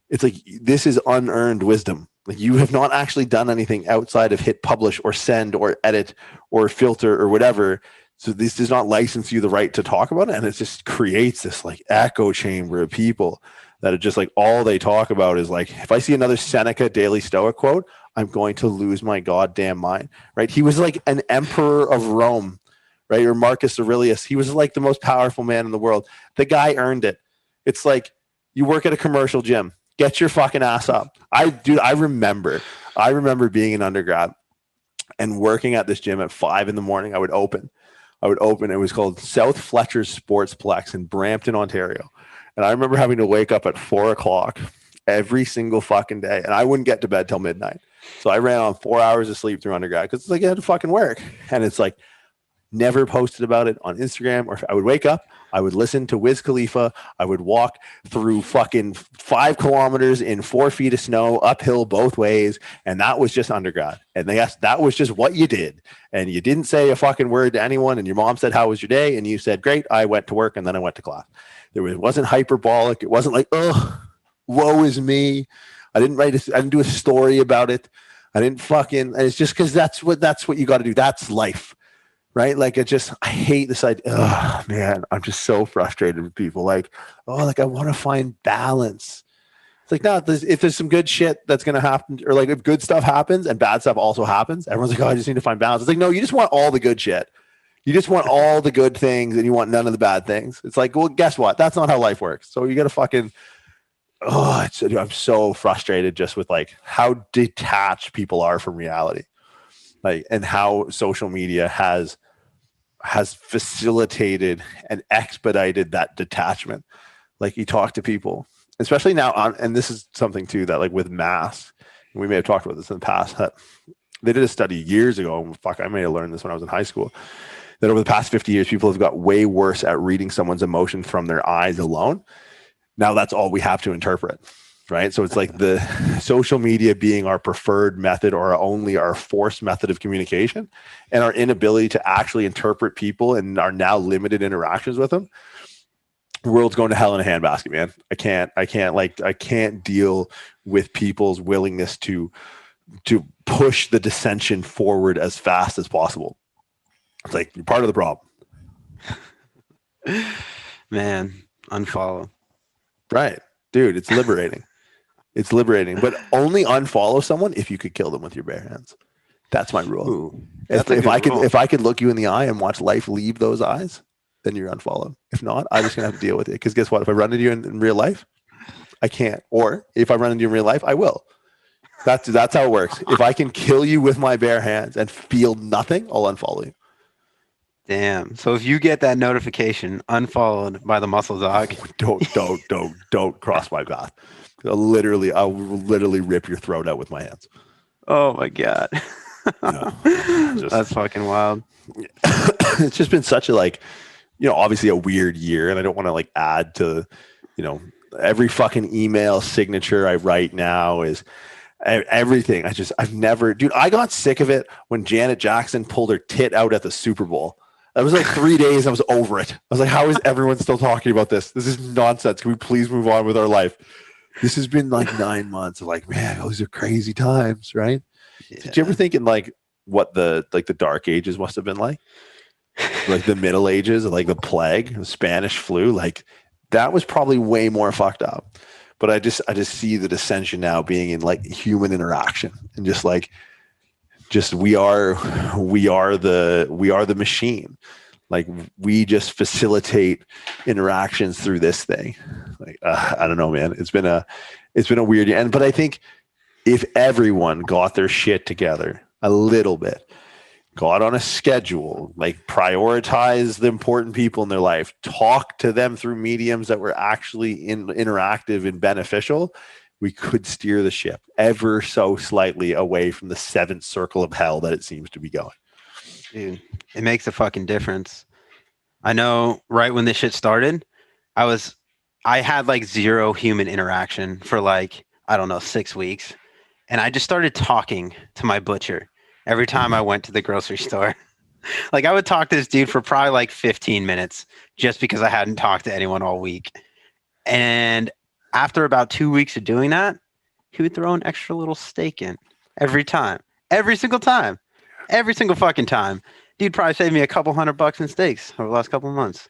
it's like, this is unearned wisdom. Like, you have not actually done anything outside of hit publish or send or edit or filter or whatever. So this does not license you the right to talk about it. And it just creates this like echo chamber of people that are just like, all they talk about is like, if I see another Seneca Daily Stoic quote, I'm going to lose my goddamn mind, right? He was like an emperor of Rome, right? Or Marcus Aurelius. He was like the most powerful man in the world. The guy earned it. It's like, you work at a commercial gym, get your fucking ass up. I remember being an undergrad and working at this gym at 5 a.m. I would open. It was called South Fletcher's Sportsplex in Brampton, Ontario. And I remember having to wake up at 4 o'clock every single fucking day. And I wouldn't get to bed till midnight. So I ran on 4 hours of sleep through undergrad because it's like, I had to fucking work. And it's like, never posted about it on Instagram. Or I would wake up, I would listen to Wiz Khalifa. I would walk through fucking 5 kilometers in 4 feet of snow, uphill both ways. And that was just undergrad. And that was just what you did. And you didn't say a fucking word to anyone. And your mom said, how was your day? And you said, great. I went to work and then I went to class. It wasn't hyperbolic. It wasn't like, oh, woe is me. I didn't do a story about it. And it's just because that's what you got to do. That's life. Right? Like, I hate this idea. Oh man, I'm just so frustrated with people. Like, I want to find balance. It's like, no, if there's some good shit that's going to happen, or like if good stuff happens and bad stuff also happens, everyone's like, I just need to find balance. It's like, no, you just want all the good shit. You just want all the good things and you want none of the bad things. It's like, well, guess what? That's not how life works. So you got to fucking, I'm so frustrated just with like how detached people are from reality. Like, and how social media has facilitated and expedited that detachment. Like, you talk to people, especially now and this is something too that like with masks, we may have talked about this in the past, that they did a study years ago. I may have learned this when I was in high school, that over the past 50 years, people have got way worse at reading someone's emotion from their eyes alone. Now that's all we have to interpret. Right. So it's like the social media being our preferred method or only our forced method of communication, and our inability to actually interpret people and our now limited interactions with them. The world's going to hell in a handbasket, man. I can't deal with people's willingness to push the dissension forward as fast as possible. It's like, you're part of the problem. Man, unfollow. Right. Dude, it's liberating. It's liberating, but only unfollow someone if you could kill them with your bare hands. That's my rule. Ooh, if I could look you in the eye and watch life leave those eyes, then you're unfollowed. If not, I'm just gonna have to deal with it. Because guess what? If I run into you in real life, I can't. Or if I run into you in real life, I will. That's how it works. If I can kill you with my bare hands and feel nothing, I'll unfollow you. Damn. So if you get that notification, unfollowed by the muscle dog, don't cross my path. I'll literally rip your throat out with my hands. Oh my God. That's fucking wild. It's just been such a obviously a weird year, and I don't want to add to, every fucking email signature I write now is everything. I got sick of it when Janet Jackson pulled her tit out at the Super Bowl. That was like 3 days. I was over it. I was like, how is everyone still talking about this? This is nonsense. Can we please move on with our life? This has been 9 months of man, those are crazy times, right? Yeah. Did you ever think in what the dark ages must have been like the Middle Ages, the plague, the Spanish flu? That was probably way more fucked up. But I just see the dissension now being in human interaction and just just we are the machine. Like we just facilitate interactions through this thing. Like I don't know, man. It's been a weird year. But I think if everyone got their shit together a little bit, got on a schedule, like prioritize the important people in their life, talk to them through mediums that were actually interactive and beneficial, we could steer the ship ever so slightly away from the seventh circle of hell that it seems to be going. Dude, it makes a fucking difference. I know right when this shit started, I had like zero human interaction for like, I don't know, 6 weeks. And I just started talking to my butcher every time I went to the grocery store. Like I would talk to this dude for probably like 15 minutes just because I hadn't talked to anyone all week. And after about 2 weeks of doing that, he would throw an extra little steak in every time, every single time, every single fucking time. Dude probably saved me a couple $100 in steaks over the last couple of months.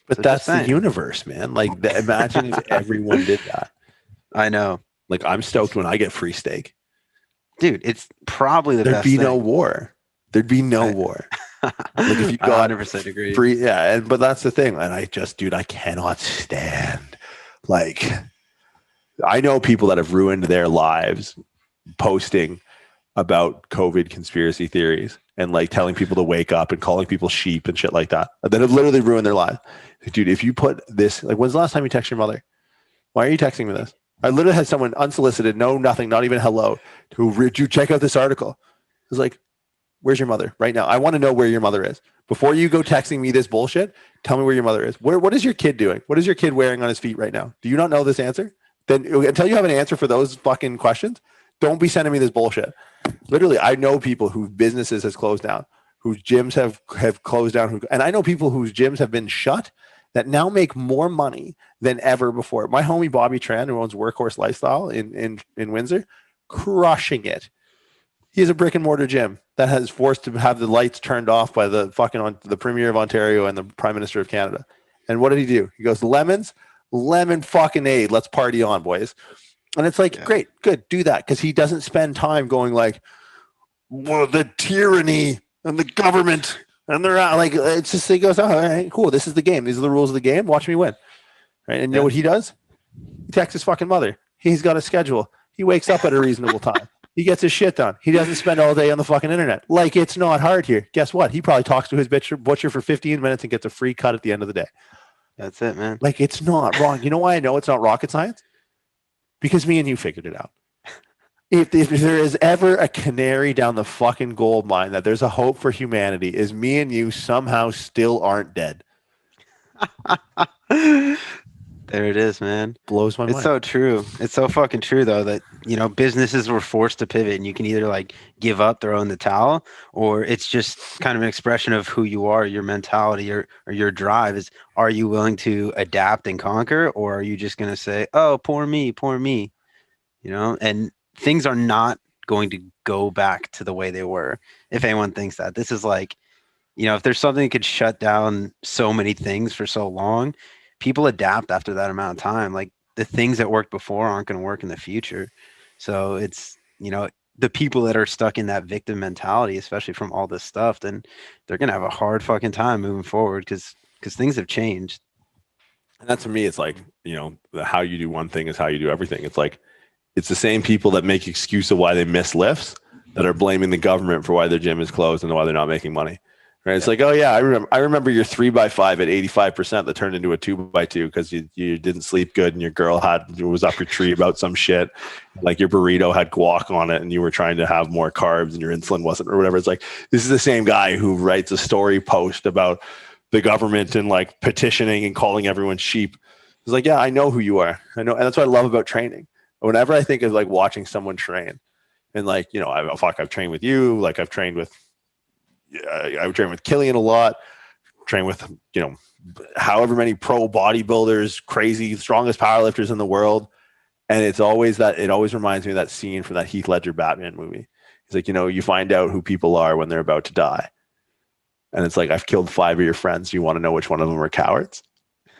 But So that's the universe, man. Like imagine if everyone did that. I know. Like I'm stoked when I get free steak. Dude, it's probably the There'd best be thing. no war. There'd be no war. Like if you I got 100% agree. free, yeah. But that's the thing. And I cannot stand. Like, I know people that have ruined their lives posting about COVID conspiracy theories and like telling people to wake up and calling people sheep and shit like that. That have literally ruined their lives. Dude, if you put this, like, when's the last time you texted your mother? Why are you texting me this? I literally had someone unsolicited, no, nothing, not even hello, did you check out this article? I was like, where's your mother right now? I want to know where your mother is. Before you go texting me this bullshit, tell me where your mother is. What is your kid doing? What is your kid wearing on his feet right now? Do you not know this answer? Then until you have an answer for those fucking questions, don't be sending me this bullshit. Literally, I know people whose businesses has closed down, whose gyms have closed down. And I know people whose gyms have been shut that now make more money than ever before. My homie Bobby Tran, who owns Workhorse Lifestyle in Windsor, crushing it. He has a brick and mortar gym that has forced to have the lights turned off by the Premier of Ontario and the Prime Minister of Canada. And what did he do? He goes, lemon fucking aid. Let's party on, boys. And it's like, great, good, do that. Because he doesn't spend time going like, well, the tyranny and the government. And they're like, it's just, he goes, oh, all right, cool. This is the game. These are the rules of the game. Watch me win. Right. And you know what he does? He texts his fucking mother. He's got a schedule. He wakes up at a reasonable time. He gets his shit done. He doesn't spend all day on the fucking internet. Like, it's not hard here. Guess what? He probably talks to his butcher for 15 minutes and gets a free cut at the end of the day. That's it, man. Like, it's not wrong. You know why I know it's not rocket science? Because me and you figured it out. If there is ever a canary down the fucking gold mine that there's a hope for humanity, is me and you somehow still aren't dead. There it is, man. Blows my mind. It's so true. It's so fucking true, though, that, you know, businesses were forced to pivot, and you can either like give up, throw in the towel, or it's just kind of an expression of who you are, your mentality, or your drive is, are you willing to adapt and conquer, or are you just going to say, oh, poor me, you know? And things are not going to go back to the way they were. If anyone thinks that, this is like, you know, if there's something that could shut down so many things for so long, people adapt after that amount of time. Like, the things that worked before aren't going to work in the future. So it's, you know, the people that are stuck in that victim mentality, especially from all this stuff, then they're going to have a hard fucking time moving forward because things have changed. And that, to me, it's like, you know, how you do one thing is how you do everything. It's like, it's the same people that make excuse of why they miss lifts that are blaming the government for why their gym is closed and why they're not making money. Right? It's like, oh yeah, I remember your 3x5 at 85% that turned into a 2x2 because you didn't sleep good and your girl was up your tree about some shit. Like your burrito had guac on it and you were trying to have more carbs and your insulin wasn't, or whatever. It's like, this is the same guy who writes a story post about the government and like petitioning and calling everyone sheep. It's like, yeah, I know who you are. I know. And that's what I love about training. Whenever I think of like watching someone train and like, you know, I've trained with you, like I've trained with Killian a lot, train with, you know, however many pro bodybuilders, crazy, strongest powerlifters in the world. And it always reminds me of that scene from that Heath Ledger Batman movie. It's like, you know, you find out who people are when they're about to die. And it's like, I've killed 5 of your friends. You want to know which one of them are cowards?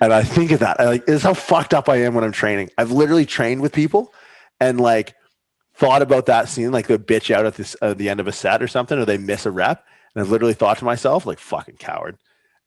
And I think of that. It's how fucked up I am when I'm training. I've literally trained with people and like thought about that scene, like they bitch out at the end of a set or something, or they miss a rep, and I've literally thought to myself, like, fucking coward.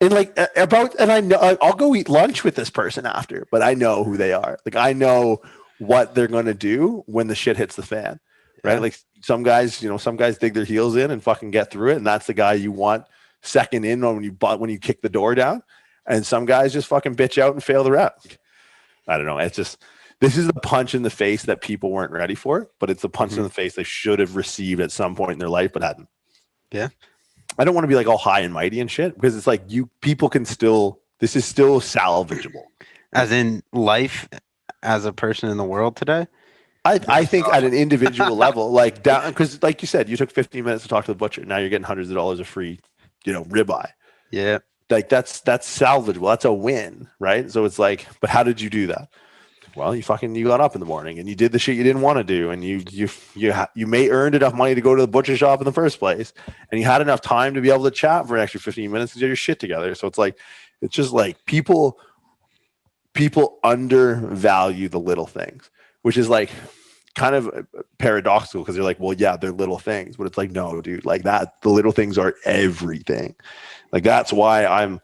And like and I know I'll go eat lunch with this person after, but I know who they are. Like, I know what they're going to do when the shit hits the fan, right? Like some guys dig their heels in and fucking get through it. And that's the guy you want second in when you kick the door down. And some guys just fucking bitch out and fail the rep. I don't know. It's just, this is the punch in the face that people weren't ready for, but it's the punch in the face they should have received at some point in their life, but hadn't. Yeah. I don't want to be like all high and mighty and shit, because it's like people can still, this is still salvageable. As in life as a person in the world today? I think at an individual level, like down, because like you said, you took 15 minutes to talk to the butcher. Now you're getting hundreds of dollars of free, ribeye. Yeah. Like that's salvageable. That's a win, right? So it's like, but how did you do that? Well, you got up in the morning and you did the shit you didn't want to do, and you may earned enough money to go to the butcher shop in the first place, and you had enough time to be able to chat for an extra 15 minutes to get your shit together. So it's just like people undervalue the little things, which is like kind of paradoxical, because they're like, well, yeah, they're little things, but it's like, no, dude, like that, the little things are everything. Like, that's why I'm,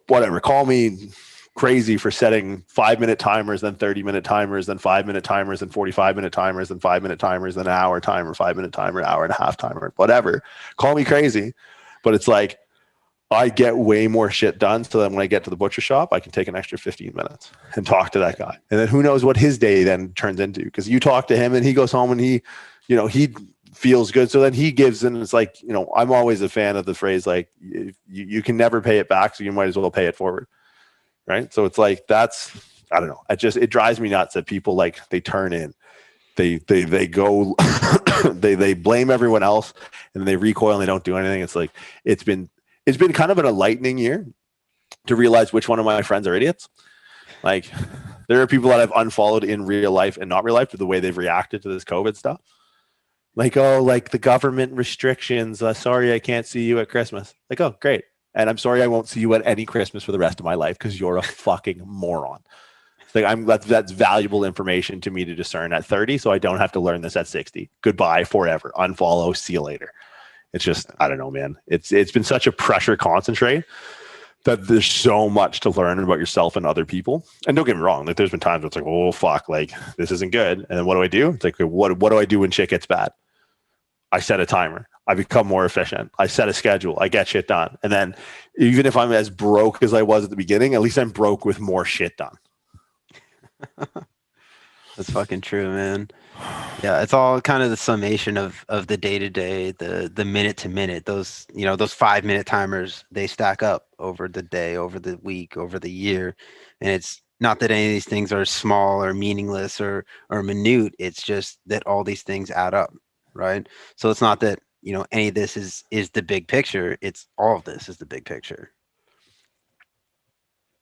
whatever, call me crazy for setting 5-minute timers, then 30-minute timers, then 5-minute timers, then 45-minute timers, then 5-minute timers, then an hour timer, 5-minute timer, hour and a half timer, whatever. Call me crazy, but it's like, I get way more shit done, so that when I get to the butcher shop, I can take an extra 15 minutes and talk to that guy. And then who knows what his day then turns into, because you talk to him and he goes home and he feels good. So then he gives, and it's like, I'm always a fan of the phrase, like, you can never pay it back, so you might as well pay it forward. Right. So it's like, I don't know. It drives me nuts that people, like, they turn in, they go, they blame everyone else, and they recoil and they don't do anything. It's like, it's been kind of an enlightening year to realize which one of my friends are idiots. Like, there are people that I've unfollowed in real life and not real life for the way they've reacted to this COVID stuff. Like, oh, like the government restrictions. Sorry, I can't see you at Christmas. Like, oh, great. And I'm sorry I won't see you at any Christmas for the rest of my life, because you're a fucking moron. Like, that's valuable information to me to discern at 30, so I don't have to learn this at 60. Goodbye forever. Unfollow. See you later. It's just, I don't know, man. It's been such a pressure concentrate that there's so much to learn about yourself and other people. And don't get me wrong, like, there's been times where it's like, oh fuck, like, this isn't good. And then what do? It's like, what do I do when shit gets bad? I set a timer. I become more efficient. I set a schedule. I get shit done. And then even if I'm as broke as I was at the beginning, at least I'm broke with more shit done. That's fucking true, man. Yeah, it's all kind of the summation of the day to day, the minute to minute. Those 5-minute timers, they stack up over the day, over the week, over the year. And it's not that any of these things are small or meaningless or minute. It's just that all these things add up, right? So it's not that any of this is the big picture. It's all of this is the big picture.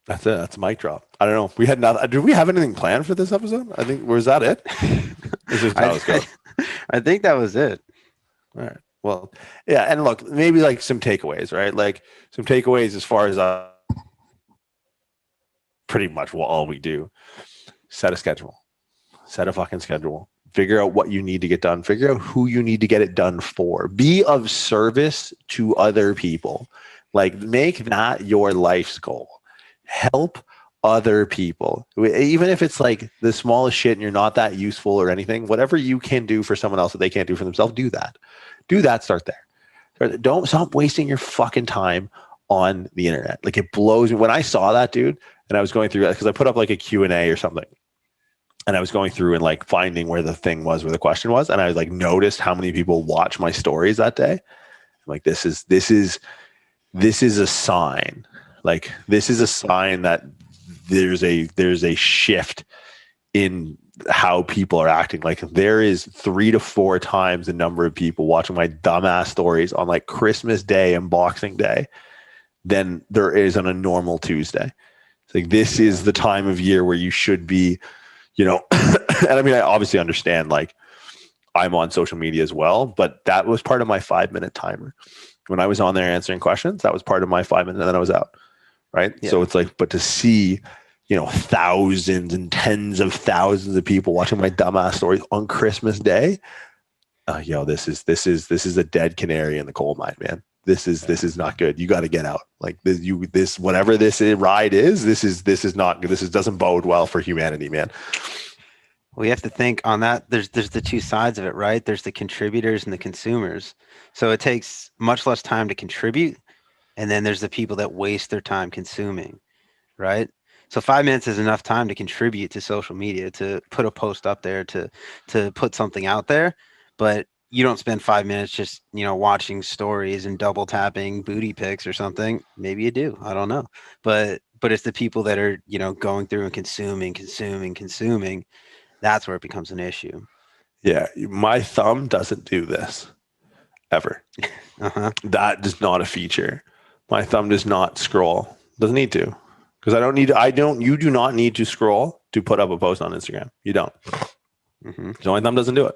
That's it. That's a mic drop. I don't know. We had nothing. Did we have anything planned for this episode? I think, was that it? I think that was it. All right. Well, yeah. And look, maybe like some takeaways, right? Like some takeaways as far as pretty much all we do. Set a schedule. Set a fucking schedule. Figure out what you need to get done. Figure out who you need to get it done for. Be of service to other people. Like, make that your life's goal. Help other people. Even if it's like the smallest shit and you're not that useful or anything, whatever you can do for someone else that they can't do for themselves, do that. Start there. Don't stop wasting your fucking time on the internet. Like, it blows me. When I saw that, dude, and I was going through that, because I put up like a Q&A or something. And I was going through and like finding where the thing was, where the question was. And I like noticed how many people watch my stories that day. I'm like, this is a sign. Like, this is a sign that there's a shift in how people are acting. Like, there is 3 to 4 times the number of people watching my dumbass stories on like Christmas Day and Boxing Day than there is on a normal Tuesday. It's like, this is the time of year where you should be, and I mean, I obviously understand, like, I'm on social media as well, but that was part of my 5-minute timer. When I was on there answering questions, that was part of my 5 minutes, and then I was out. Right. Yeah. So it's like, but to see, thousands and tens of thousands of people watching my dumbass stories on Christmas Day, yo, this is a dead canary in the coal mine, man. This is not good. You got to get out. Like this whatever this ride is, this is not good. This doesn't bode well for humanity, man. We have to think on that. There's the two sides of it, right? There's the contributors and the consumers. So it takes much less time to contribute, and then there's the people that waste their time consuming, right? So 5 minutes is enough time to contribute to social media, to put a post up there, to put something out there, but you don't spend 5 minutes just, watching stories and double tapping booty pics or something. Maybe you do. I don't know. But it's the people that are, going through and consuming. That's where it becomes an issue. Yeah. My thumb doesn't do this ever. That is not a feature. My thumb does not scroll. Doesn't need to. Because you do not need to scroll to put up a post on Instagram. You don't. So my thumb doesn't do it.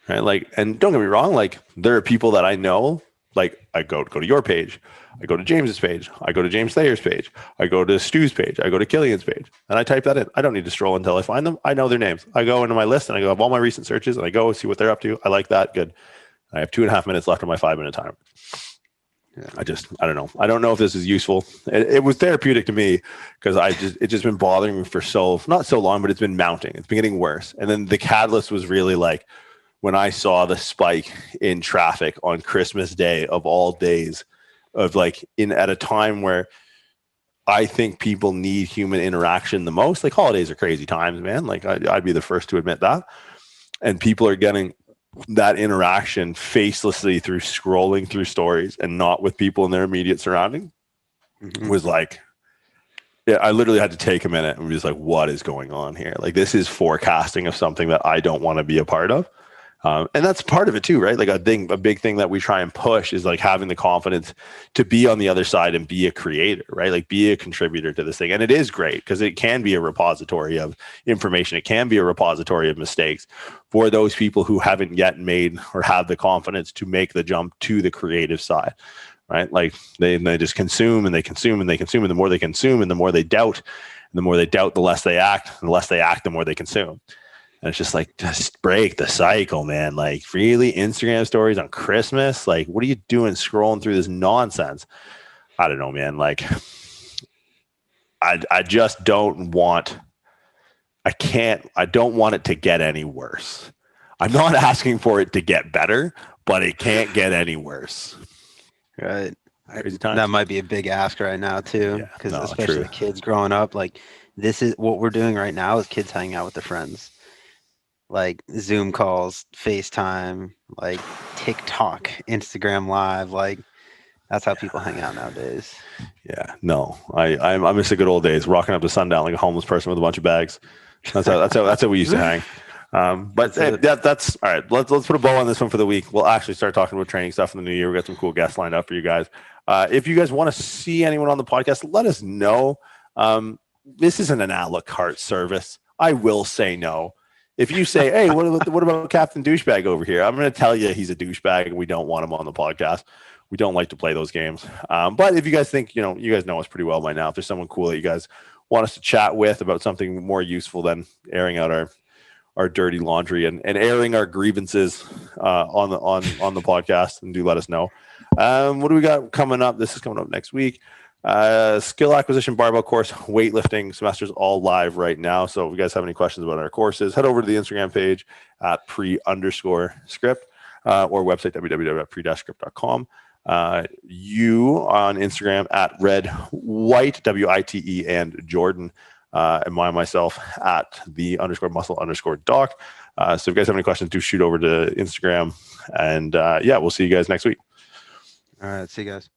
Right. Like, and don't get me wrong, like there are people that I know, like I go to your page, I go to James's page, I go to James Thayer's page, I go to Stu's page, I go to Killian's page, and I type that in. I don't need to stroll until I find them. I know their names. I go into my list and I go have all my recent searches and I go see what they're up to. I like that. Good. I have 2.5 minutes left on my 5-minute timer. Yeah. I don't know. I don't know if this is useful. It was therapeutic to me because it's just been bothering me for not so long, but it's been mounting. It's been getting worse. And then the catalyst was really like, when I saw the spike in traffic on Christmas Day of all days, of like at a time where I think people need human interaction the most. Like holidays are crazy times, man. Like I'd be the first to admit that. And people are getting that interaction facelessly through scrolling through stories and not with people in their immediate surrounding. Was like, yeah, I literally had to take a minute and be just like, what is going on here? Like this is forecasting of something that I don't want to be a part of. And that's part of it too, right? Like a big thing that we try and push is like having the confidence to be on the other side and be a creator, right? Like be a contributor to this thing. And it is great because it can be a repository of information. It can be a repository of mistakes for those people who haven't yet made or have the confidence to make the jump to the creative side, right? Like they just consume and they consume and they consume. And the more they consume and the more they doubt, and the more they doubt, the less they act, and the less they act, the more they consume. And it's just like, just break the cycle, man. Like really Instagram stories on Christmas. Like, what are you doing scrolling through this nonsense? I don't know, man. Like I just don't want, I don't want it to get any worse. I'm not asking for it to get better, but it can't get any worse. Right. That might be a big ask right now too. Because especially the kids growing up, like this is what we're doing right now is kids hanging out with their friends. Like Zoom calls, FaceTime, like TikTok, Instagram Live, like that's how people hang out nowadays. Yeah, no, I miss the good old days, rocking up to sundown like a homeless person with a bunch of bags. That's how we used to hang. But that's all right. Let's put a bow on this one for the week. We'll actually start talking about training stuff in the new year. We got some cool guests lined up for you guys. If you guys want to see anyone on the podcast, let us know. This isn't an a la carte service. I will say no. If you say, hey, what about Captain Douchebag over here? I'm going to tell you he's a douchebag and we don't want him on the podcast. We don't like to play those games. But if you guys think, you guys know us pretty well by now. If there's someone cool that you guys want us to chat with about something more useful than airing out our dirty laundry and airing our grievances on the podcast, and do let us know. What do we got coming up? This is coming up next week. Skill acquisition barbell course, weightlifting semesters all live right now. So if you guys have any questions about our courses, head over to the Instagram page at pre_script or website www.pre-script.com. You on Instagram at Red White WITE and Jordan, and myself at the _muscle_doc. So if you guys have any questions, do shoot over to Instagram, and we'll see you guys next week. All right, see you guys.